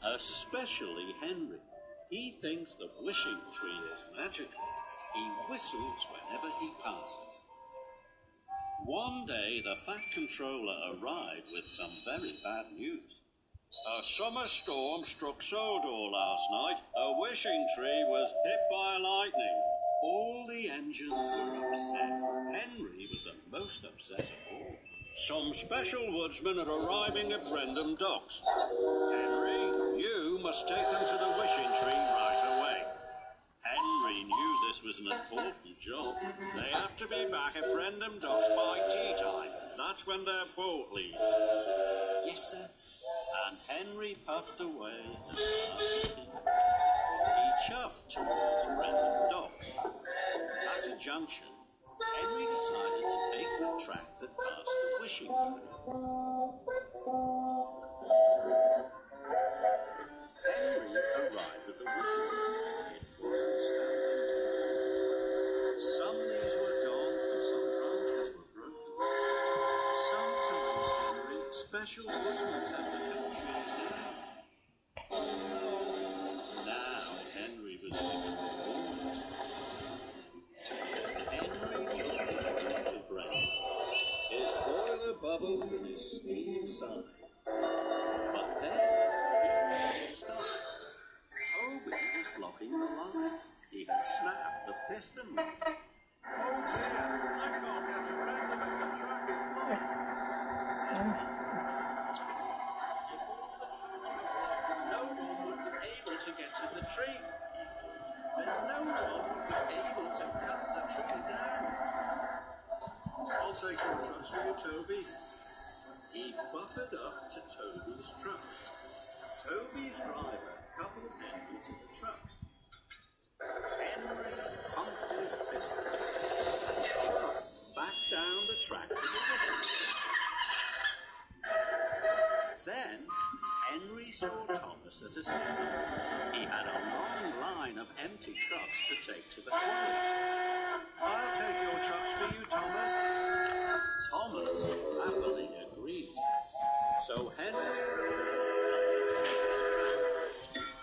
Especially Henry. He thinks the wishing tree is magical. He whistles whenever he passes. One day, the Fat Controller arrived with some very bad news. A summer storm struck Sodor last night. The wishing tree was hit by lightning. All the engines were upset. Henry was the most upset of all. Some special woodsmen are arriving at Brendam Docks. Henry, you must take them to the wishing tree right away. Henry knew this was an important job. They have to be back at Brendam Docks by tea time. That's when their boat leaves. Yes, sir. And Henry puffed away as fast as he could. He chuffed towards Brendam Docks. At a junction, Henry decided to take the track that passed the wishing tree. Henry arrived at the wishing tree. It wasn't standing. Some leaves were gone and some branches were broken. Sometimes, Henry, special woodsmen have to cut trees down. Oh no! Now Henry was even more upset. Henry took the train to Brendam. His boiler bubbled and his steam inside. But then he had to stop. Toby was blocking the line. He had snapped the piston rod. Oh dear, I can't get to Brendam if the track is blocked. If all the tracks were blocked, no one would be able to get to the tree, he thought. Then no one would be able to cut the tree down. I'll take your trucks for you, Toby. He buffered up to Toby's truck. Toby's driver coupled Henry to the trucks. Henry pumped his piston and shoved back down the track to the wishing tree. Then Henry saw Thomas at a signal. He had a long line of empty trucks to take to the quarry. I'll take your trucks for you, Thomas. Thomas happily agreed. So Henry returned up to Thomas's track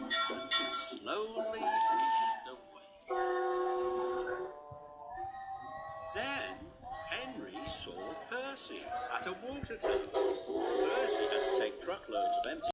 and slowly wished away. Then Henry saw Percy at a water tank. Percy had to take truckloads of empty